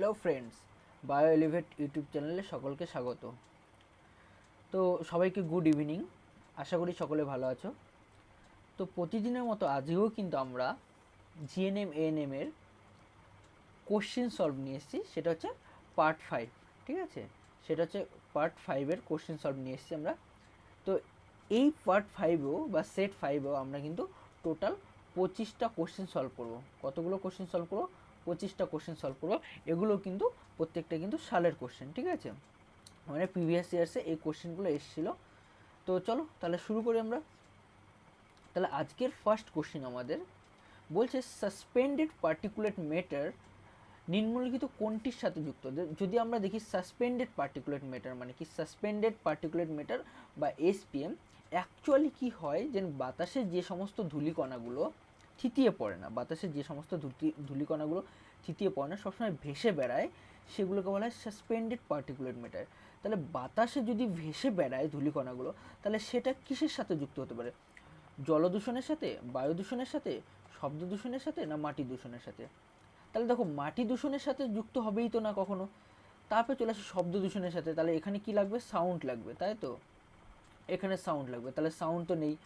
Hello friends, bio elevate YouTube চ্যানেলে সকলকে স্বাগত। তো সবাইকে গুড ইভিনিং, আশা করি সকলে ভালো আছো। তো প্রতিদিনের মতো আজকেও কিন্তু আমরা জিএনএম এএনএম এর কোশ্চেন সলভ নিয়ে এসেছি। সেটা হচ্ছে পার্ট 5, ঠিক আছে? সেটা হচ্ছে পার্ট 5-এর কোশ্চেন সলভ নিয়ে এসেছি আমরা। তো এই পার্ট 5-এও বা সেট 5-এও আমরা কিন্তু টোটাল 25টা কোশ্চেন সলভ করব। কতগুলো কোশ্চেন সলভ করব? 25টা কোশ্চেন সলভ করব। এগুলো কিন্তু প্রত্যেকটা কিন্তু সালের কোশ্চেন, ঠিক আছে? মানে প্রিভিয়াস ইয়ার্সে এই কোশ্চেনগুলো এসেছিলো। তো চলো তাহলে শুরু করি আমরা। তাহলে আজকের ফার্স্ট কোশ্চেন আমাদের বলছে সাসপেন্ডেড পার্টিকুলেট ম্যাটার নিম্নলিখিত কোনটির সাথে যুক্ত। যদি আমরা দেখি সাসপেন্ডেড পার্টিকুলেট ম্যাটার মানে কি, সাসপেন্ডেড পার্টিকুলেট ম্যাটার বা এসপিএম অ্যাকচুয়ালি কি হয়, যে বাতাসে যে সমস্ত ধূলিকণাগুলো থিতিয়ে পড়ে না, বাতাসে যে সমস্ত ধূলিকণাগুলো থিতিয়ে পড়ে না, সবসময় ভেসে বেড়ায়, সেগুলোকে বলা হয় সাসপেন্ডেড পার্টিকুলেট ম্যাটার। তাহলে বাতাসে যদি ভেসে বেড়ায় ধূলিকণাগুলো, তাহলে সেটা কিসের সাথে যুক্ত হতে পারে? জল দূষণের সাথে, বায়ু দূষণের সাথে, শব্দ দূষণের সাথে, না মাটি দূষণের সাথে? তাহলে দেখো মাটি দূষণের সাথে যুক্ত হবেই তো না কখনো। তারপরে চলে আসে শব্দ দূষণের সাথে, তাহলে এখানে কি লাগবে? সাউন্ড লাগবে, তাই তো? এখানে সাউন্ড লাগবে, তাহলে সাউন্ড তো নেই।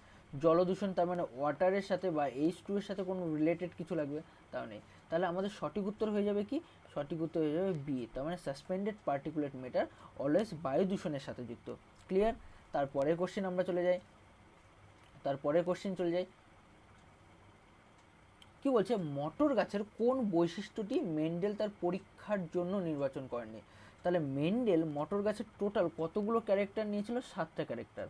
জল দূষণ তার মানে ওয়াটারের সাথে বা H2 এর সাথে কোনো রিলেটেড কিছু লাগবে, তাও নেই। তাহলে আমাদের সঠিক উত্তর হয়ে যাবে কি? সঠিক উত্তর হয়ে যাবে বি, তার মানে সাসপেন্ডেড পার্টিকুলেট ম্যাটার অলওয়েজ বায়ু দূষণের সাথে যুক্ত। ক্লিয়ার? তারপরের কোশ্চেন আমরা চলে যাই। কি বলছে? মটর গাছের কোন বৈশিষ্ট্যটি মেন্ডেল তার পরীক্ষার জন্য নির্বাচন করেননি? তাহলে মেন্ডেল মটর গাছের টোটাল কতগুলো ক্যারেক্টার নিয়েছিল? 7টা ক্যারেক্টার।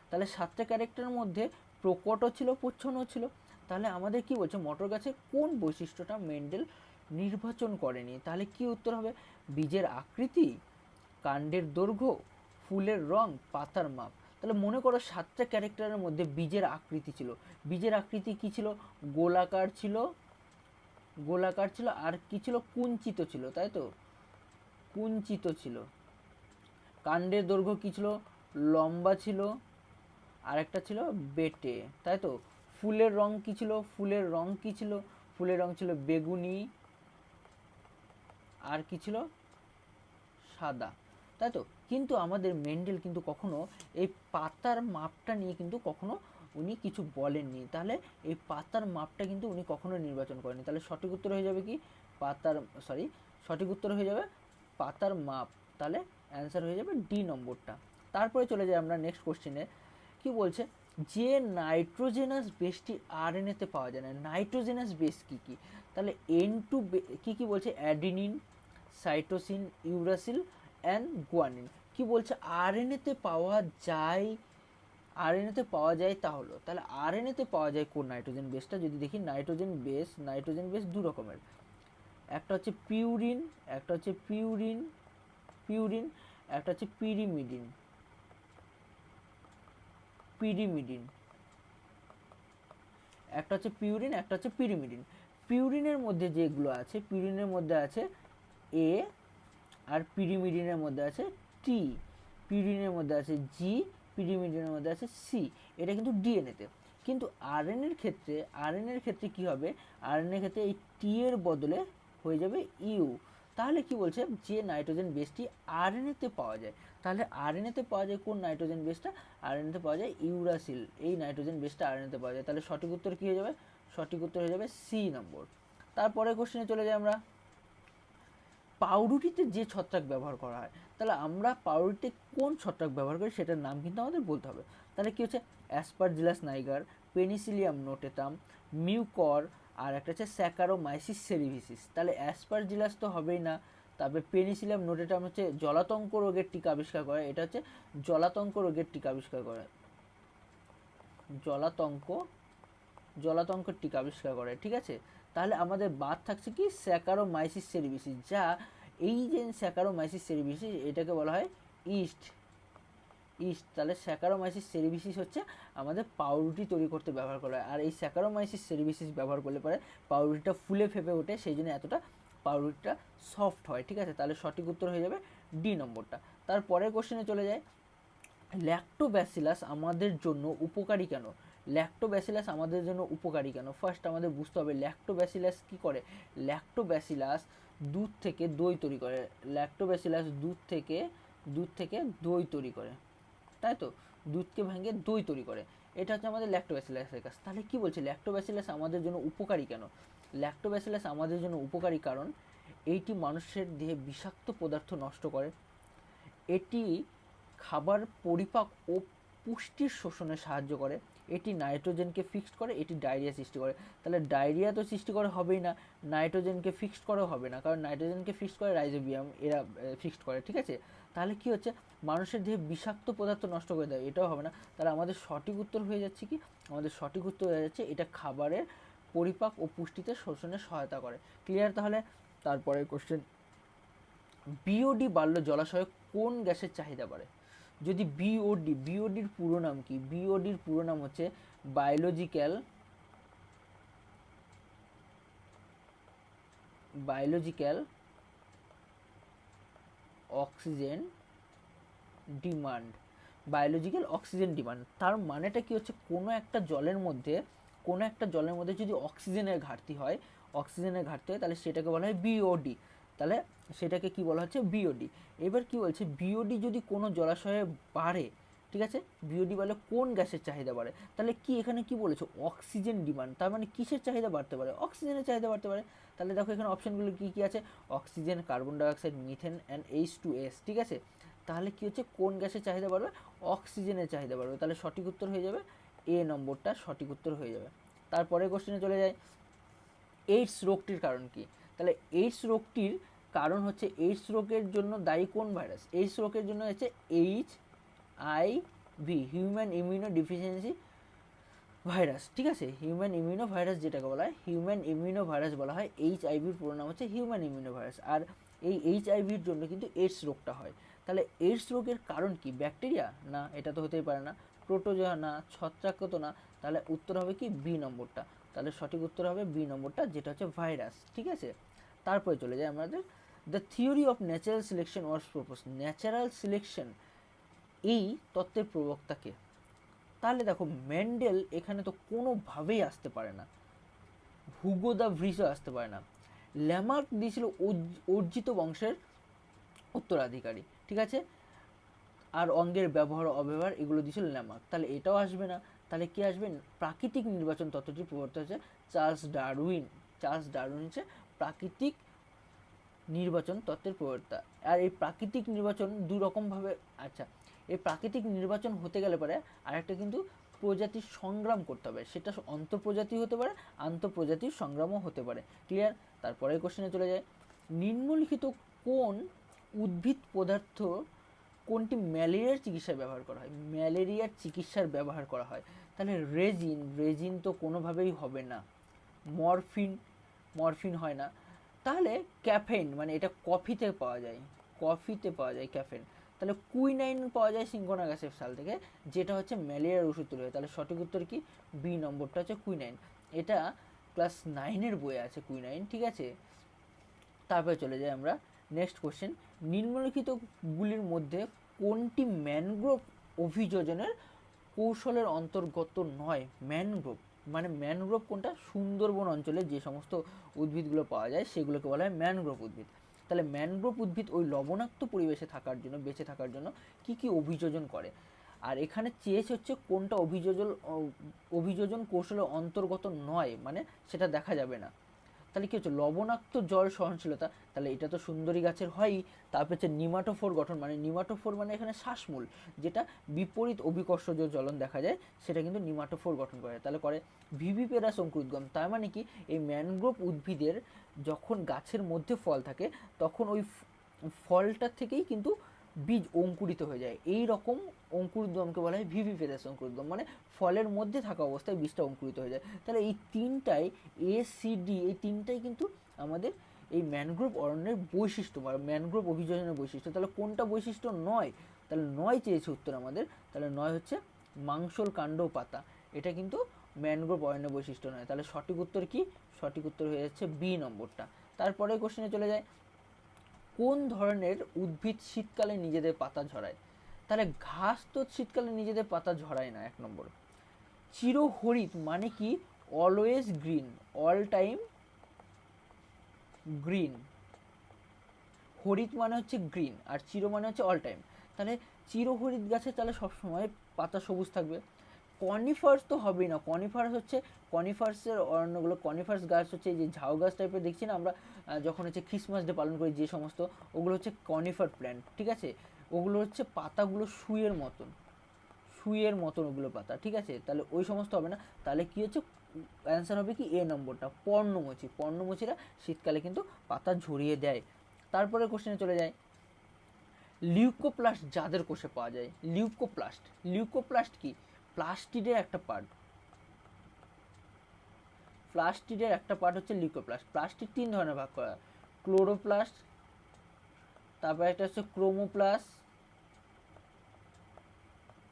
তাহলে 7টা ক্যারেক্টারের মধ্যে প্রকটও ছিল, প্রচ্ছন্নও ছিল। তাহলে আমাদের কি বলছে, মটর গাছের কোন বৈশিষ্ট্যটা মেন্ডেল নির্বাচন করেনি? তাহলে কি উত্তর হবে? বীজের আকৃতি, কাণ্ডের দৈর্ঘ্য, ফুলের রং, পাতার মাপ। তাহলে মনে করো 7টা ক্যারেক্টারের মধ্যে বীজের আকৃতি ছিল। বীজের আকৃতি কি ছিল? গোলাকার ছিল, আর কি ছিল? কুঞ্চিত ছিল, তাই তো? কুঞ্চিত ছিল। কাণ্ডের দৈর্ঘ্য কি ছিল? লম্বা ছিল। আর একটা ছিল বেটে, তাই তো? ফুলের রং কি ছিল? ফুলের রং ছিল বেগুনি। আর কি ছিল? সাদা, তাই তো? কিন্তু আমাদের মেন্ডেল কিন্তু কখনো এই পাতার মাপটা নিয়ে কিন্তু কখনো উনি কিছু বলেননি। তাহলে এই পাতার মাপটা কিন্তু উনি কখনো নির্বাচন করেননি। তাহলে সঠিক উত্তর হয়ে যাবে কি? সঠিক উত্তর হয়ে যাবে পাতার মাপ। তাহলে অ্যান্সার হয়ে যাবে ডি নম্বরটা। তারপরে চলে যাই আমরা নেক্সট কোশ্চেনে। কি বলছে? যে নাইট্রোজেনাস বেসটি আরএনএতে পাওয়া যায় না, নাইট্রোজেনাস বেস কি কি? তাহলে N2 কি বলছে? Adenine, cytosine, uracil and guanine. কি বলছে? আরএনএতে পাওয়া যায়, তাহলে আরএনএতে পাওয়া যায় কোন নাইট্রোজেন বেসটা? যদি দেখি নাইট্রোজেন বেস দু রকমের। একটা হচ্ছে পিউরিন, একটা হচ্ছে পিরিমিডিন। একটা হচ্ছে পিরিমিডিন। পিউরিনের মধ্যে যেগুলো আছে, এ, আর পিরিমিডিনের মধ্যে আছে টি, পিউরিনের মধ্যে আছে জি, পিরিমিডিনের মধ্যে আছে সি। এটা কিন্তু ডিএনএতে। কিন্তু আরএনএর ক্ষেত্রে কি হবে? আরএনএর ক্ষেত্রে এই টি এর বদলে হয়ে যাবে ইউ। তাহলে কি বলছে? যে নাইট্রোজেন বেসটি আরএনএতে পাওয়া যায়, তাহলে আরএনএতে পাওয়া যায় কোন নাইট্রোজেন বেসটা? আরএনএতে পাওয়া যায় ইউরাসিল। এই নাইট্রোজেন বেসটা আরএনএতে পাওয়া যায়। তাহলে সঠিক উত্তর কি হয়ে যাবে? সঠিক উত্তর হয়ে যাবে সি নম্বর। তারপরে কোশ্চেনে চলে যাই আমরা। পাউরুটিতে যে ছত্রাক ব্যবহার করা হয়, তাহলে আমরা পাউরুটিতে কোন ছত্রাক ব্যবহার করি সেটার নাম কিন্তু আমাদের বলতে হবে। তাহলে কি হচ্ছে? অ্যাসপারজিলাস নাইগার, পেনিসিলিয়াম নোটেটাম, মিউকর, আর একটা হচ্ছে স্যাকারোমাইসিস সেরিভিসিস। তাহলে অ্যাসপারজিলাস তো হবেই না। তারপরে পেনিসিলিয়াম নোটেটাম হচ্ছে জলাতঙ্ক রোগের টিকা আবিষ্কার করে, এটা হচ্ছে জলাতঙ্ক রোগের টিকা আবিষ্কার করে, জলাতঙ্কের টিকা আবিষ্কার করে, ঠিক আছে? তাহলে আমাদের বাদ থাকছে কি? স্যাকারোমাইসিস সেরিভিসিস, যা এই যে স্যাকারোমাইসিস সেরিভিসিস এটাকে বলা হয় ইস্ট। তাহলে স্যাকারোমাইসিস সেরিভিসিস হচ্ছে আমাদের পাউরুটি তৈরি করতে ব্যবহার করা হয়। আর এই স্যাকারোমাইসিস সেরিভিসিস ব্যবহার করলে পরে পাউরুটিটা ফুলে ফেপে ওঠে, সেই জন্য এতটা পাউরুটিটা সফট হয়, ঠিক আছে? তাহলে সঠিক উত্তর হয়ে যাবে ডি নম্বরটা। তারপরের কোশ্চেনে চলে যায়। ল্যাক্টোব্যাসিলাস আমাদের জন্য উপকারী কেন? ফার্স্ট আমাদের বুঝতে হবে ল্যাক্টোব্যাসিলাস কি করে। ল্যাক্টোব্যাসিলাস দুধ থেকে দই তৈরি করে। ল্যাক্টোব্যাসিলাস দুধ থেকে দই তৈরি করে, তাই তো, দুধকে ভেঙে দই তৈরি করে। এটা হচ্ছে আমাদের ল্যাক্টোব্যাসিলাসের কাজ। তাহলে কি বলছে, ল্যাক্টোব্যাসিলাস আমাদের জন্য উপকারী কেন? ল্যাক্টোব্যাসিলাস আমাদের জন্য উপকারী কারণ এইটি মানুষের দেহে বিষাক্ত পদার্থ নষ্ট করে, এটি খাবার পরিপাক ও পুষ্টির শোষণে সাহায্য করে, এটি নাইট্রোজেনকে ফিক্সড করে, এটি ডায়রিয়া সৃষ্টি করে। তাহলে ডায়রিয়া তো সৃষ্টি করা হবেই না, নাইট্রোজেনকে ফিক্সড করাও হবে না, কারণ নাইট্রোজেনকে ফিক্সড করে রাইজোবিয়াম, এরা ফিক্সড করে, ঠিক আছে। তাহলে কি হচ্ছে, মানুষের দেহে বিষাক্ত পদার্থ নষ্ট করে দেয়, এটাও হবে না। তাহলে আমাদের সঠিক উত্তর হয়ে যাচ্ছে কি, আমাদের সঠিক উত্তর হয়ে যাচ্ছে এটা খাবারের পরিপাক ও পুষ্টিতে শোষণে সহায়তা করে। ক্লিয়ার? তাহলে তারপরে কোশ্চেন, বিওডি বাড়লে জলাশয়ে কোন গ্যাসের চাহিদা বাড়ে? যদি বিওডির পুরো নাম কি? বিওডির পুরো নাম হচ্ছে biological oxygen demand. Biological oxygen demand, তার মানেটা কি হচ্ছে, কোনো একটা জলের মধ্যে যদি অক্সিজেনের ঘাটতি হয়, তাহলে সেটাকে বলা হয় বিওডি। তাহলে সেটাকে কি বলা হচ্ছে, বিওডি। এবার কি বলছে, বিওডি যদি কোনো জলাশয়ে বাড়ে, ঠিক আছে, বিওডি বলে কোন গ্যাসের চাহিদা বাড়ে। তাহলে কি এখানে কি বলেছে, অক্সিজেন ডিমান্ড, তার মানে কিসের চাহিদা বাড়তে পারে, অক্সিজেনের চাহিদা বাড়তে পারে। তাহলে দেখো এখানে অপশনগুলো কী কী আছে, oxygen, carbon dioxide, methane and H2S, ঠিক আছে। তাহলে কি হচ্ছে, কোন গ্যাসের চাহিদা বাড়বে, অক্সিজেনের চাহিদা বাড়বে। তাহলে সঠিক উত্তর হয়ে যাবে এ নম্বরটা, সঠিক উত্তর হয়ে যাবে। তারপরে কোশ্চেনে চলে যায়, এইডস রোগটির কারণ কি? তাহলে এইডস রোগটির কারণ হচ্ছে, এইডস রোগের জন্য দায়ী কোন ভাইরাস? এইডস রোগের জন্য হচ্ছে HIV, human immuno deficiency virus, ঠিক আছে। হিউম্যান ইমিউনো ভাইরাস যেটাকে বলা হয়, হিউম্যান ইমিউনো ভাইরাস বলা হয়। HIV-র পুরো নাম হচ্ছে হিউম্যান ইমিউনো ভাইরাস। আর এই HIV-র জন্য কিন্তু এইডস রোগটা হয়। তাহলে এইডস রোগের কারণ কি, ব্যাকটেরিয়া? না, এটা তো হতেই পারে না। প্রোটোজোয়া? না। ছত্রাক তো না। তাহলে উত্তর হবে কি, বি নম্বরটা। তাহলে সঠিক উত্তর হবে বি নম্বরটা, যেটা হচ্ছে ভাইরাস, ঠিক আছে। তারপরে চলে যায় আমাদের, the theory of natural selection was propose. Natural selection, এই তত্ত্বের প্রবক্তাকে? তাহলে দেখো, মেন্ডেল এখানে তো কোনোভাবেই আসতে পারে না, হুগো দ্য ভ্রিসও আসতে পারে না। ল্যামার্ক দিয়েছিল অর্জিত বংশের উত্তরাধিকারী, ঠিক আছে। আর অঙ্গের ব্যবহার অব্যবহার এগুলো দিয়েছিল ল্যামার্ক, তাহলে এটাও আসবে না। তাহলে কি আসবে, প্রাকৃতিক নির্বাচন তত্ত্বটি প্রবর্তন হচ্ছে চার্লস ডারউইন। হচ্ছে প্রাকৃতিক নির্বাচন তত্ত্বের প্রবর্তা। আর এই প্রাকৃতিক নির্বাচন দুরকমভাবে, আচ্ছা, এই প্রাকৃতিক নির্বাচন হতে গেলে পরে আরেকটা কিন্তু প্রজাতির সংগ্রাম করতে হবে, সেটা অন্তঃপ্রজাতি হতে পারে, আন্তঃপ্রজাতির সংগ্রামও হতে পারে। ক্লিয়ার? তারপরে কোশ্চেনে চলে যায়, নিম্নলিখিত কোন উদ্ভিদ পদার্থ কোনটি ম্যালেরিয়ার চিকিৎসায় ব্যবহার করা হয়? ম্যালেরিয়ার চিকিৎসার ব্যবহার করা হয়। তাহলে রেজিন তো কোনোভাবেই হবে না। মরফিন হয় না। তাহলে ক্যাফেইন, মানে এটা কফিতে পাওয়া যায়, ক্যাফেইন। তাহলে কুইনাইন পাওয়া যায় সিনকোনা গ্যাসের সাল থেকে, যেটা হচ্ছে ম্যালেরিয়ার ওষুধ তৈরি হয়। তাহলে সঠিক উত্তর কি, বি নম্বরটা হচ্ছে কুইনাইন। এটা ক্লাস 9-এর বইয়ে আছে কুইনাইন, ঠিক আছে। তারপরে চলে যাই আমরা নেক্সট কোশ্চেন, নিম্নলিখিতগুলির মধ্যে কোনটি ম্যানগ্রোভ অভিযোজনের কৌশলের অন্তর্গত নয়? ম্যানগ্রোভ কোনটা, সুন্দরবন অঞ্চলে যে সমস্ত উদ্ভিদগুলো পাওয়া যায় সেগুলোকে বলা হয় ম্যানগ্রোভ উদ্ভিদ। তাহলে ম্যানগ্রোভ উদ্ভিদ ওই লবণাক্ত পরিবেশে থাকার জন্য, বেঁচে থাকার জন্য কি কি অভিযোজন করে। আর এখানে চেয়েছে হচ্ছে কোনটা অভিযোজন কৌশলের অন্তর্গত নয়, মানে সেটা দেখা যাবে না। তাহলে কি হচ্ছে, লবণাক্ত জল সহনশীলতা, তাহলে এটা তো সুন্দরী গাছের হয়ই। তারপর হচ্ছে নিমাটোফোর গঠন, নিমাটোফোর মানে এখানে শ্বাসমূল, যেটা বিপরীত অভিকর্ষজ জ্বলন দেখা যায়, সেটা কিন্তু নিমাটোফোর গঠন করে। তাহলে করে ভিভিপেরাস অঙ্কুরোদ্গম, তার মানে কি, এই ম্যানগ্রোভ উদ্ভিদের যখন গাছের মধ্যে ফল থাকে, তখন ওই ফলটার থেকেই কিন্তু বীজ অঙ্কুরিত হয়ে যায়। এই রকম অঙ্কুরোদ্গমকে বলা হয় ভিভিপেরাস অঙ্কুরোদ্গম, মানে ফলের মধ্যে থাকা অবস্থায় বীজটা অঙ্কুরিত হয়ে যায়। তাহলে এই তিনটাই, ACD, এই তিনটাই কিন্তু আমাদের এই ম্যানগ্রোভ অরণ্যের বৈশিষ্ট্য বা ম্যানগ্রোভ অভিযোজনের বৈশিষ্ট্য। তাহলে কোনটা বৈশিষ্ট্য নয়, তাহলে 9 চেয়েছে উত্তর আমাদের। তাহলে 9 হচ্ছে মাংসল কাণ্ড পাতা, এটা কিন্তু ম্যানগ্রোভ অরণ্যের বৈশিষ্ট্য নয়। তাহলে সঠিক উত্তর কি, সঠিক উত্তর হয়ে যাচ্ছে বি নম্বরটা। তারপরে কোশ্চেনে চলে যায়, কোন ধরনের উদ্ভিদ শীতকালে নিজেদের পাতা ঝরায়? তাহলে ঘাস তো শীতকালে নিজেদের পাতা ঝরায় না, 1 নম্বর। চিরহরিৎ মানে কি, always green, all time green, হরিৎ মানে হচ্ছে গ্রিন, আর চির মানে হচ্ছে অল টাইম। তাহলে চিরহরিৎ গাছে তাহলে সবসময় পাতা সবুজ থাকবে। কনিফার্স তো হবেই না, কনিফার্স হচ্ছে কনিফার্সের অরণ্যগুলো, কনিফার্স গাছ হচ্ছে এই যে ঝাউ গাছ টাইপের দেখছি না আমরা যখন হচ্ছে ক্রিসমাস ডে পালন করি যে সমস্ত, ওগুলো হচ্ছে কনিফার প্ল্যান্ট, ঠিক আছে। ওগুলো হচ্ছে পাতাগুলো সুইয়ের মতন, সুইয়ের মতন ওগুলো পাতা, ঠিক আছে। তাহলে ওই সমস্ত হবে না। তাহলে কি হচ্ছে অ্যান্সার হবে কি এ নম্বরটা, পর্ণমোচী। পর্ণমোচীরা শীতকালে কিন্তু পাতা ঝরিয়ে দেয়। তারপরে কোশ্চেনে চলে যায়, লিউকোপ্লাস্ট যাদের কোষে পাওয়া যায়। লিউকোপ্লাস্ট, লিউকোপ্লাস্ট কি? প্লাস্টিডের একটা পার্ট, প্লাস্টিডের একটা পার্ট হচ্ছে লিউকোপ্লাস্ট। প্লাস্টিড 3 ধরনের ভাগ করা, ক্লোরোপ্লাস্ট, তারপর একটা হচ্ছে ক্রোমোপ্লাস্ট,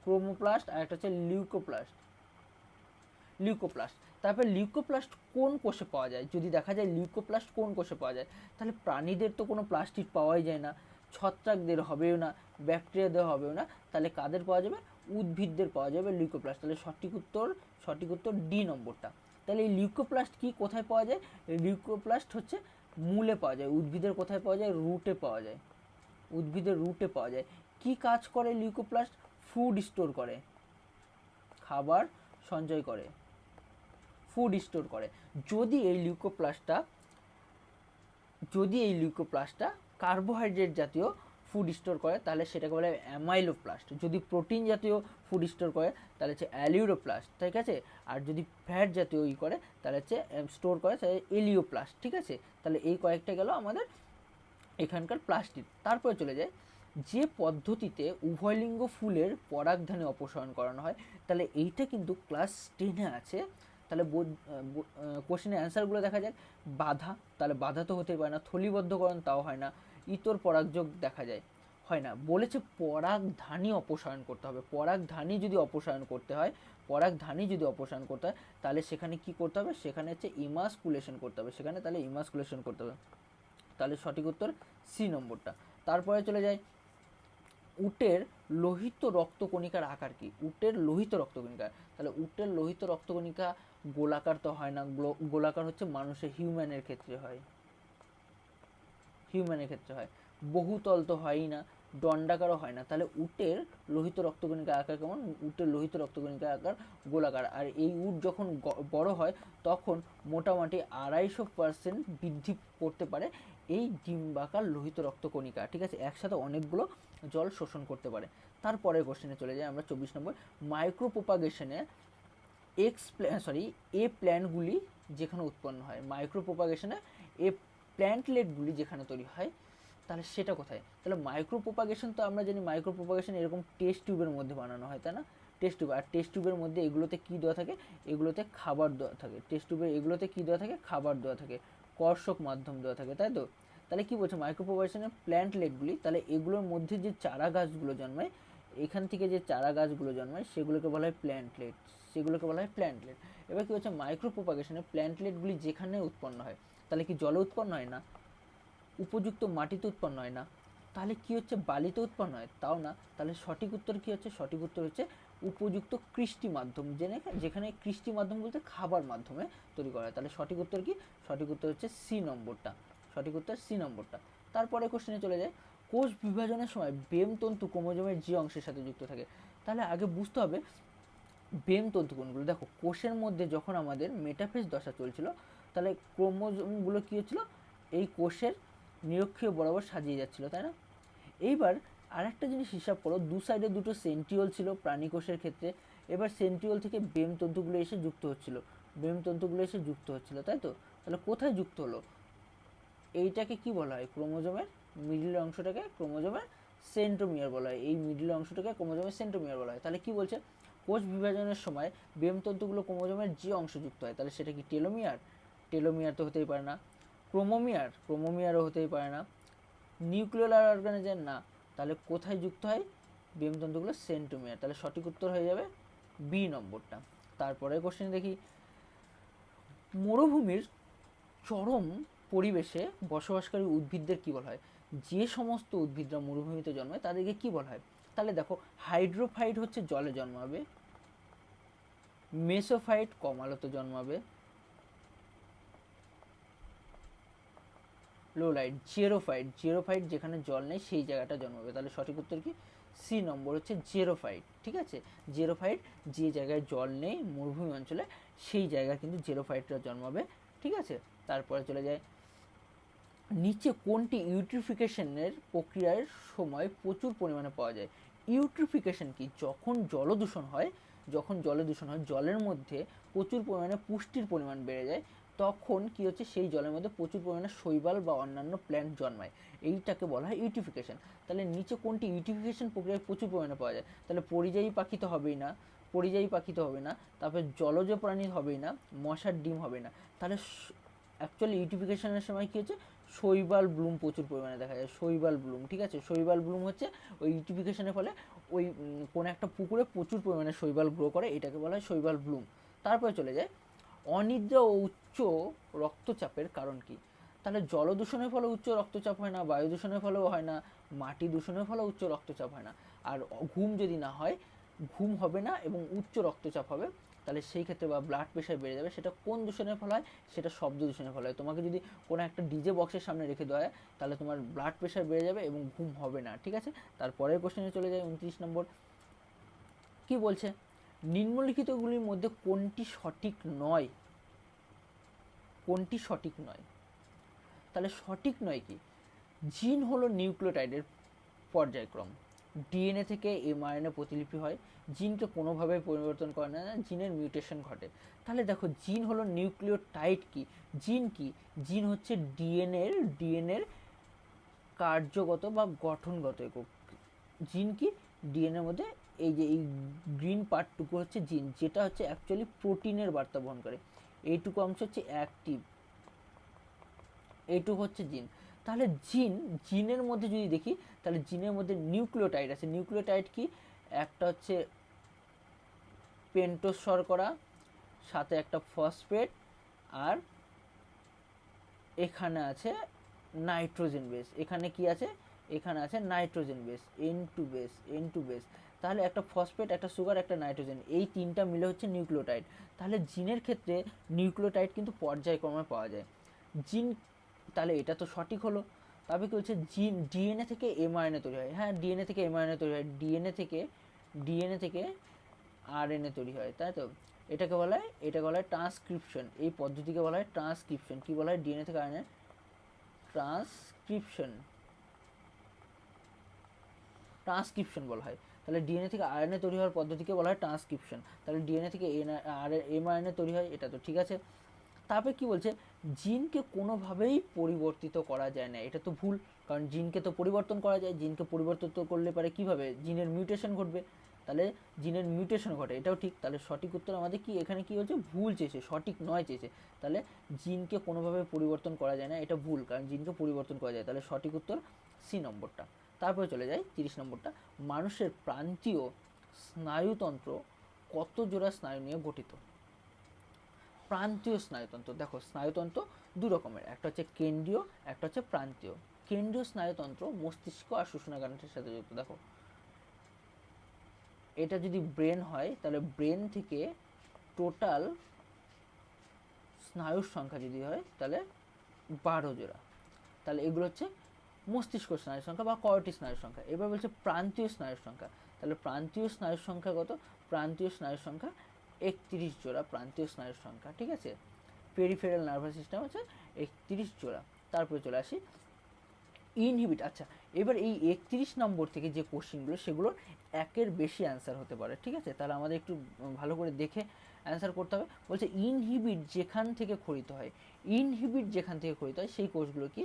ক্রোমোপ্লাস্ট, আর একটা হচ্ছে লিউকোপ্লাস্ট, লিউকোপ্লাস্ট। তারপর লিউকোপ্লাস্ট কোন কোষে পাওয়া যায়? যদি দেখা যায় লিউকোপ্লাস্ট কোন কোষে পাওয়া যায়, তাহলে প্রাণীদের তো কোনো প্লাস্টিড পাওয়াই যায় না, ছত্রাকদের হবেও না, ব্যাকটেরিয়াদের হবেও না, তাহলে কাদের পাওয়া যাবে? উদ্ভিদদের পাওয়া যাবে লিউকোপ্লাস্ট। তাহলে সঠিক উত্তর ডি নম্বরটা। তাহলে এই লিউকোপ্লাস্ট কি কোথায় পাওয়া যায়? লিউকোপ্লাস্ট হচ্ছে মূলে পাওয়া যায়। উদ্ভিদের কোথায় পাওয়া যায়? রুটে পাওয়া যায়, উদ্ভিদের রুটে পাওয়া যায়। কি কাজ করে লিউকোপ্লাস্ট? ফুড স্টোর করে, খাবার সঞ্চয় করে, ফুড স্টোর করে। যদি এই লিউকোপ্লাস্টটা কার্বোহাইড্রেট জাতীয় ফুড স্টোর করে তাহলে সেটাকে বলে অ্যামাইলোপ্লাস্ট। যদি প্রোটিন জাতীয় ফুড স্টোর করে তাহলে হচ্ছে অ্যালিউরোপ্লাস্ট, ঠিক আছে। আর যদি ফ্যাট জাতীয় করে তাহলে হচ্ছে স্টোর করে তাহলে এলিওপ্লাস্ট, ঠিক আছে। তাহলে এই কয়েকটা গেল আমাদের এখানকার প্লাস্টিক। তারপরে চলে যায়, যে পদ্ধতিতে উভয়লিঙ্গ ফুলের পরাগধানী অপসারণ করানো হয়, তাহলে এইটা কিন্তু ক্লাস 10-এ আছে। তাহলে কোশ্চেনের অ্যান্সারগুলো দেখা যায়। বাধা, তাহলে বাধা তো হতেই পারে না। থলিবদ্ধকরণ, তাও হয় না। ইতর পরাগযোগ দেখা যায়, হয় না। বলেছে পরাগধানী অপসারণ করতে হবে। পরাগধানী যদি অপসারণ করতে হয়, তাহলে সেখানে কি করতে হবে? সেখানে হচ্ছে ইমাসকুলেশন করতে হবে, সেখানে তাহলে ইমাসকুলেশন করতে হবে। তাহলে সঠিক উত্তর সি নম্বরটা। তারপরে চলে যায়, উটের লোহিত রক্তকণিকার আকার কি? উটের লোহিত রক্তকণিকা, তাহলে উটের লোহিত রক্তকণিকা গোলাকার তো হয় না, গোলাকার হচ্ছে মানুষের হিউম্যানের ক্ষেত্রে হয়, বহুতল তো হয়ই না, দণ্ডাকারও হয় না। তাহলে উটের লোহিত রক্তকণিকার আকার কেমন? উটের লোহিত রক্তকণিকার আকার গোলাকার। আর এই উট যখন বড় হয় তখন মোটামুটি 250% বৃদ্ধি করতে পারে এই ডিম্বাকার লোহিত রক্তকণিকা, ঠিক আছে। একসাথে অনেকগুলো জল শোষণ করতে পারে। তারপরের কোশ্চেনে চলে যাই আমরা, 24 নম্বর। মাইক্রোপ্রোপাগেশনে এ প্ল্যান্টগুলি যেখানে উৎপন্ন হয়, মাইক্রোপ্রোপাগেশনে এ প্ল্যান্টলেটগুলি যেখানে তৈরি হয়, তাহলে সেটা কোথায়? তাহলে মাইক্রোপ্রোপাগেশন তো আমরা জানি, মাইক্রোপ্রোপাগেশন এরকম টেস্ট টিউবের মধ্যে বানানো হয়, তাই না? টেস্ট টিউব, আর টেস্ট টিউবের মধ্যে এগুলোতে কী দেওয়া থাকে? এগুলোতে খাবার দেওয়া থাকে। টেস্ট টিউবে এগুলোতে কী দেওয়া থাকে? খাবার দেওয়া থাকে, কর্ষক মাধ্যম দেওয়া থাকে, তাই তো। তাহলে কী বলছে মাইক্রোপ্রোপাগেশনের প্ল্যান্টলেটগুলি, তাহলে এগুলোর মধ্যে যে চারা গাছগুলো জন্মায়, এখান থেকে যে চারা গাছগুলো জন্মায় সেগুলোকে বলা হয় প্ল্যান্টলেট, এবার কি হচ্ছে মাইক্রোপ্রোপাগেশনে প্ল্যান্টলেটগুলি যেখানে উৎপন্ন হয়, তাহলে কি জলে উৎপন্ন হয় না, উপযুক্ত মাটিতে উৎপন্ন হয় না, তাহলে কি হচ্ছে বালিতে উৎপন্ন হয়, তাও না। তাহলে সঠিক উত্তর কি হচ্ছে? সঠিক উত্তর হচ্ছে উপযুক্ত কৃষ্টি মাধ্যম, যেখানে কৃষ্টি মাধ্যম বলতে খাবার মাধ্যমে তৈরি করা হয়। তাহলে সঠিক উত্তর কি? সঠিক উত্তর হচ্ছে সি নম্বরটা, তারপরে কোশ্চেনে চলে যায়, কোষ বিভাজনের সময় বেমতন্তু ক্রোমোজোমের যে অংশের সাথে যুক্ত থাকে। তাহলে আগে বুঝতে হবে বেমতন্তু কোনগুলো। দেখো, কোষের মধ্যে যখন আমাদের মেটাফেজ দশা চলছিল, তাহলে ক্রোমোজোমগুলো কী হচ্ছিল? এই কোষের নিরক্ষীয় বরাবর সাজিয়ে যাচ্ছিল, তাই না? এইবার আরেকটা জিনিস হিসাব করো, দু সাইডে দুটো সেন্ট্রিওল ছিল প্রাণী কোষের ক্ষেত্রে। এবার সেন্ট্রিওল থেকে বেমতন্তুগুলো এসে যুক্ত হচ্ছিল, তাই তো। তাহলে কোথায় যুক্ত হলো? এইটাকে কি বলা হয়? ক্রোমোজোমের মিডল অংশটাকে ক্রোমোজোমের সেন্ট্রোমিয়ার বলা হয়, এই মিডল অংশটাকে ক্রোমোজোমের সেন্ট্রোমিয়ার বলা হয়। তাহলে কি বলছে? কোষ বিভাজনের সময় বেমতন্তুগুলো ক্রোমোজোমের যে অংশ যুক্ত হয়, তাহলে সেটা কি টেলোমিয়ার তো হতেই পারে না। ক্রোমোমিয়ারও হতেই পারে না। নিউক্লিয়ার অর্গানিজম না। তাহলে কোথায় যুক্ত হয় বেমতন্তুগুলো? সেন্ট্রোমিয়ার। তাহলে সঠিক উত্তর হয়ে যাবে বি নম্বরটা। তারপরে কোশ্চেন দেখি, মরুভূমির চরম পরিবেশে বসবাসকারী উদ্ভিদদের কী বলা হয়? যে সমস্ত উদ্ভিদরা মরুভূমিতে জন্মায় তাদেরকে কী বলা হয়? তাহলে দেখো, হাইড্রোফাইট হচ্ছে জলে জন্মাবে, মেসোফাইট কম আলোতে জন্মাবে, লো লাইট। জেরোফাইট, জেরোফাইট যেখানে জল নেই সেই জায়গাটা জন্মাবে। তাহলে সঠিক উত্তর কি? সি নম্বর হচ্ছে জেরোফাইট। ঠিক আছে, জেরোফাইট যে জায়গায় জল নেই মরুভূমি অঞ্চলে সেই জায়গায় কিন্তু জেরোফাইটটা জন্মাবে। ঠিক আছে, তারপরে চলে যায় নিচে কোনটি ইউট্রিফিকেশনের প্রক্রিয়ার সময় প্রচুর পরিমাণে পাওয়া যায়? ইউট্রিফিকেশন কি? যখন জলদূষণ হয়, যখন জলদূষণ হয় জলের মধ্যে প্রচুর পরিমাণে পুষ্টির পরিমাণ বেড়ে যায়, তখন কি হচ্ছে সেই জলের মধ্যে প্রচুর পরিমাণে শৈবাল বা অন্যান্য প্ল্যান্ট জন্মায়, এইটাকে বলা হয় ইউট্রিফিকেশন। তাহলে নিচে কোনটি ইউট্রিফিকেশন প্রক্রিয়ায় প্রচুর পরিমাণে পাওয়া যায়? তাহলে পরিযায়ী পাখি তো হবেই না, পরিযায়ী পাখি তো হবে না, তারপরে জলজ প্রাণী হবেই না, মশার ডিম হবে না। তাহলে অ্যাকচুয়ালি ইউটিফিকেশনের সময় কী হচ্ছে? শৈবাল ব্লুম প্রচুর পরিমাণে দেখা যায়, শৈবাল ব্লুম। ঠিক আছে, শৈবাল ব্লুম হচ্ছে ওই ইউটিফিকেশনের ফলে ওই কোনো একটা পুকুরে প্রচুর পরিমাণে শৈবাল গ্রো করে, এটাকে বলা হয় শৈবাল ব্লুম। তারপরে চলে যায় অনিদ্রা ও উচ্চ রক্তচাপের কারণ কি? তাহলে জল দূষণের ফলে উচ্চ রক্তচাপ হয় না, বায়ু দূষণের ফলেও হয় না, মাটি দূষণের ফলেও উচ্চ রক্তচাপ হয় না। আর ঘুম যদি না হয়, ঘুম হবে না এবং উচ্চ রক্তচাপ হবে, তাহলে সেই ক্ষেত্রে বা ব্লাড প্রেশার বেড়ে যাবে। সেটা কোন দূষণের ফলে হয়? সেটা শব্দ দূষণের ফলে হয়। তোমাকে যদি কোনো একটা ডিজে বক্সের সামনে রেখে দেওয়া হয় তাহলে তোমার ব্লাড প্রেশার বেড়ে যাবে এবং ঘুম হবে না। ঠিক আছে, তারপরের কোশ্চেনে চলে যায় 29 নম্বর। কি বলছে? নিম্নলিখিতগুলির মধ্যে কোনটি সঠিক নয়? কোনটি সঠিক নয়? তাহলে সঠিক নয় কি? জিন হলো নিউক্লিওটাইডের পর্যায়ক্রম। ডিএনএ থেকে এমআরএনএ প্রতিলিপি হয়, জিনকে কোনোভাবে পরিবর্তন করে না, জিনের মিউটেশন ঘটে। তাহলে দেখো জিন হলো নিউক্লিওটাইড। কি জিন? কি জিন হচ্ছে ডিএনএর কার্যগত বা গঠনগত একক। জিন কি? ডিএনএর মধ্যে এই যে এই গ্রিন পার্টটুকু হচ্ছে জিন, যেটা হচ্ছে অ্যাকচুয়ালি প্রোটিনের বার্তা বহন করে। এইটুকু অংশ হচ্ছে অ্যাক্টিভ, এইটুকু হচ্ছে জিন। তাহলে জিনের মধ্যে যদি দেখি তাহলে জিনের মধ্যে নিউক্লিওটাইড আছে। নিউক্লিওটাইড কি? একটা হচ্ছে পেন্টোজ শর্করা, সাথে একটা ফসফেট, আর এখানে আছে নাইট্রোজেন বেস। এখানে কি আছে? এখানে আছে নাইট্রোজেন বেস, N2 বেস। তাহলে একটা ফসফেট, একটা সুগার, একটা নাইট্রোজেন, এই তিনটা মিলে হচ্ছে নিউক্লিওটাইড। তাহলে জিনের ক্ষেত্রে নিউক্লিওটাইড কিন্তু পর্যায়ক্রমে পাওয়া যায়। জিন, তাহলে এটা তো সঠিক হলো। তবে কি হচ্ছে? জিন ডিএনএ থেকে এমআরএনএ তৈরি হয়। হ্যাঁ, ডিএনএ থেকে এমআরএনএ তৈরি হয়, ডিএনএ থেকে আরএনএ তৈরি হয়, তাই তো? এটাকে বলা হয় ট্রান্সক্রিপশন। এই পদ্ধতিকে বলা হয় ট্রান্সক্রিপশন। কি বলা হয়? ডিএনএ থেকে আরএনএ ট্রান্সক্রিপশন বলা হয়। তাহলে ডিএনএ থেকে আরএনএ তৈরি হওয়ার পদ্ধতিকে বলা হয় ট্রান্সক্রিপশন। তাহলে ডিএনএ থেকে এমআরএনএ তৈরি হয়, এটা তো ঠিক আছে। তারপরে কি বলছে? জিনকে কোনোভাবেই পরিবর্তিত করা যায় না, এটা তো ভুল। কারণ জিনকে তো পরিবর্তন করা যায়, জিনকে পরিবর্তিত করলে পারে কীভাবে? জিনের মিউটেশন ঘটবে। তাহলে জিনের মিউটেশন ঘটে, এটাও ঠিক। তাহলে সঠিক উত্তর আমাদের কি? এখানে কি হচ্ছে? ভুল চেয়েছে, সঠিক নয় চেয়েছে। তাহলে জিনকে কোনোভাবে পরিবর্তন করা যায় না, এটা ভুল, কারণ জিনকে পরিবর্তন করা যায়। তাহলে সঠিক উত্তর সি নম্বরটা। তারপরে চলে যায় 30 নম্বরটা। মানুষের প্রান্তীয় স্নায়ুতন্ত্র কত জোড়া স্নায়ু নিয়ে গঠিত? প্রান্তীয় স্নায়ুতন্ত্র, দেখো স্নায়ুতন্ত্র দু রকমের, একটা হচ্ছে কেন্দ্রীয়, একটা হচ্ছে প্রান্তীয়। কেন্দ্রীয় স্নায়ুতন্ত্র মস্তিষ্ক আর শুষ্ণাগান্ডের সাথে যুক্ত। দেখো এটা যদি ব্রেন হয় তাহলে ব্রেন থেকে টোটাল স্নায়ুর সংখ্যা যদি হয় তাহলে 12 জোড়া। তাহলে এগুলো হচ্ছে মস্তিষ্ক স্নায়ুর সংখ্যা বা কয়টি স্নায়ুর সংখ্যা। এবার বলছে প্রান্তীয় স্নায়ুর সংখ্যা। তাহলে প্রান্তীয় স্নায়ুর সংখ্যা কত? প্রান্তীয় স্নায়ুর সংখ্যা 31 জোড়া প্রান্তীয় স্নায়ুর সংখ্যা। ঠিক আছে, পেরিফেরাল নার্ভাস সিস্টেম হচ্ছে 31 জোড়া। তারপরে চলে আসি ইনহিবিট। আচ্ছা, এবার এই 31 নম্বর থেকে যে কোশ্চেনগুলো সেগুলোর একের বেশি অ্যান্সার হতে পারে। ঠিক আছে, তাহলে আমাদের একটু ভালো করে দেখে অ্যান্সার করতে হবে। বলছে ইনহিবিট যেখান থেকে খরিত হয়, ইনহিবিট যেখান থেকে খরিত হয় সেই কোষগুলো কি?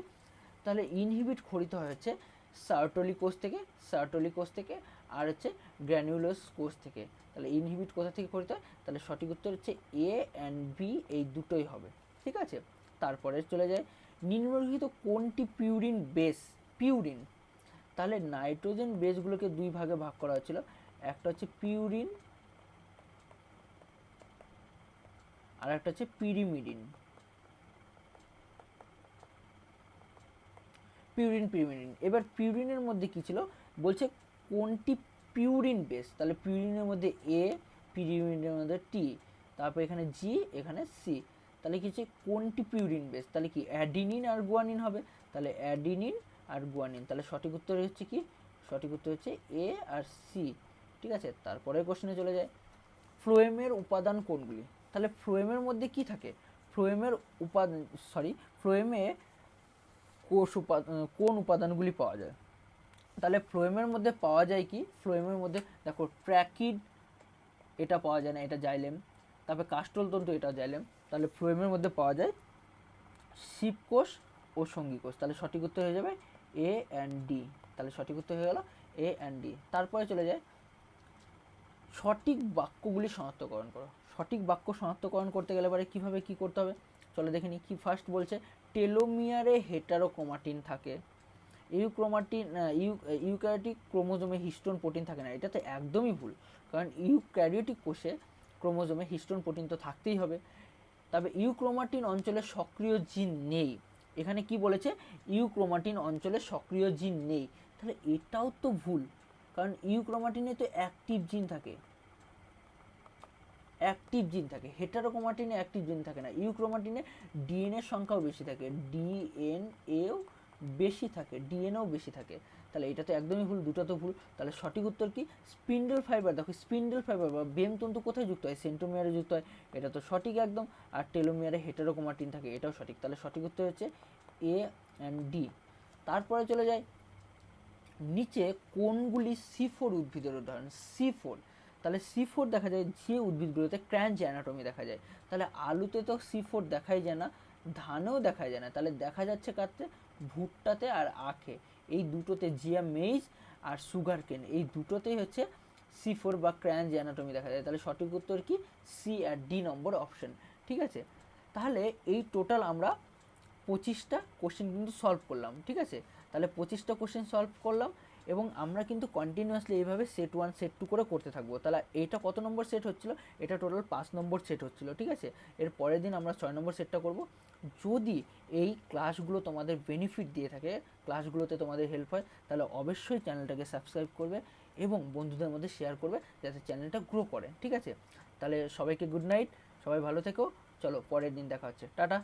তাহলে ইনহিবিট খরিত হয় হচ্ছে সার্টোলি কোষ থেকে আর হচ্ছে গ্র্যানুলোস কোষ থেকে। তাহলে ইনহিবিট কোথা থেকে খরিত হয়? তাহলে সঠিক উত্তর হচ্ছে এ অ্যান্ড বি, এই দুটোই হবে। ঠিক আছে, তারপরে চলে যায় নিম্নলিখিত কোনটি পিউরিন বেস? পিউরিন, তাহলে নাইট্রোজেন বেসগুলোকে দুই ভাগে ভাগ করা হয়েছিল, একটা হচ্ছে পিউরিন আর একটা হচ্ছে পিরিমিডিন। পিউরিন। এবার পিউরিনের মধ্যে কি ছিল? বলছে কোনটি পিউরিন বেস। তাহলে পিউরিনের মধ্যে এ, পিরিমিডিনের মধ্যে টি, তারপর এখানে জি, এখানে সি। তাহলে কি হচ্ছে কোনটি পিউরিন বেস, তাহলে কি অ্যাডিনিন আর গুয়ানিন হবে, তাহলে অ্যাডিনিন আর গুয়ানিন। তাহলে সঠিক উত্তর হচ্ছে কি, সঠিক উত্তর হচ্ছে এ আর সি। ঠিক আছে, তারপরে কোশ্চেনে চলে যায়, ফ্লোয়েমের উপাদান কোনগুলি? তাহলে ফ্লোয়েমের মধ্যে কি থাকে, ফ্লোয়েমের উপাদান ফ্লোয়েমে কোন উপাদানগুলি পাওয়া যায়? তাহলে ফ্লোয়েমের মধ্যে পাওয়া যায় কি, ফ্লোয়েমের মধ্যে দেখো ট্র্যাকিড এটা পাওয়া যায় না, এটা জাইলেম। তারপরে কাস্টল তন্তু, এটা জাইলেম। তাহলে ফ্লোয়েমের মধ্যে পাওয়া যায় শিবকোষ ও সঙ্গীকোষ। তাহলে সঠিক উত্তর হয়ে যাবে এ অ্যান্ড ডি। তাহলে সঠিক উত্তর হয়ে গেল এ অ্যান্ড ডি। তারপরে চলে যায় সঠিক বাক্যগুলি শনাক্তকরণ করো। সঠিক বাক্য শনাক্তকরণ করতে গেলে পরে কীভাবে কী করতে হবে চলো দেখে নিই। কি ফার্স্ট বলছে টেলোমিয়ারে হেটারোক্রোমাটিন থাকে, ইউক্যারিওটিক ক্রোমোজোমে হিস্টোন প্রোটিন থাকে না। এটা তো একদমই ভুল, কারণ ইউক্যারিওটিক কোষে ক্রোমোজোমে হিস্টোন প্রোটিন তো থাকতেই হবে। তবে ইউক্রোমাটিন অঞ্চলে সক্রিয় জিন নেই। এখানে কি বলেছে, ইউক্রোমাটিন অঞ্চলে সক্রিয় জিন নেই, তাহলে এটাও তো ভুল, কারণ ইউক্রোমাটিনে তো অ্যাক্টিভ জিন থাকে, অ্যাক্টিভ জিন থাকে। হেটারোক্রোমাটিনে অ্যাক্টিভ জিন থাকে না। ইউক্রোমাটিনে ডিএনএর সংখ্যাও বেশি থাকে, ডিএনএও বেশি থাকে, ডিএনএও বেশি থাকে। তাহলে এটা তো একদমই ভুল, দুটো তো ভুল। তাহলে সঠিক উত্তর কি, স্পিন্ডল ফাইবার। দেখো স্পিন্ডল ফাইবার বা বেম তন্তু কোথায় যুক্ত হয়, সেন্ট্রোমিয়ারে যুক্ত হয়, এটা তো সঠিক একদম। আর টেলোমিয়ারে হেটারোক্রোমাটিন থাকে, এটাও সঠিক। তাহলে সঠিক উত্তর হচ্ছে এ অ্যান্ড ডি। তারপরে চলে যায় নিচে কোনগুলি C4 উদ্ভিদের উদাহরণ? C4, তাহলে C4 দেখা যায় যে উদ্ভিদগুলোতে ক্র্যাঞ্চ অ্যানাটমি দেখা যায়। তাহলে আলুতে তো C4 দেখাই যায় না, ধানেও দেখা যায় না, তাহলে দেখা যাচ্ছে কাতে, ভুট্টাতে আর আখে, এই দুটোতে, জিয়া মেইজ আর সুগার কেন, এই দুটোতেই হচ্ছে C4 বা ক্র্যাঞ্চ অ্যানাটমি দেখা যায়। তাহলে সঠিক উত্তর কি, সি আর ডি নম্বর অপশন। ঠিক আছে, তাহলে এই টোটাল আমরা 25টা কোশ্চেন কিন্তু সলভ করলাম। ঠিক আছে, তাহলে 25টা কোশ্চেন সলভ করলাম এবং আমরা কিন্তু কন্টিনিউয়াসলি এইভাবে সেট 1 সেট 2 করে করতে থাকবো। তাহলে এইটা কত নম্বর সেট হচ্ছিল, এটা টোটাল 5 নম্বর সেট হচ্ছিল। ঠিক আছে, এর পরের দিন আমরা 6 নম্বর সেটটা করব। যদি এই ক্লাসগুলো তোমাদের বেনিফিট দিয়ে থাকে, ক্লাসগুলোতে তোমাদের হেল্প হয়, তাহলে অবশ্যই চ্যানেলটাকে সাবস্ক্রাইব করবে এবং বন্ধুদের মধ্যে শেয়ার করবে যাতে চ্যানেলটা গ্রো করে। ঠিক আছে, তাহলে সবাইকে গুড নাইট, সবাই ভালো থেকো। চলো পরের দিন দেখা হচ্ছে, টাটা।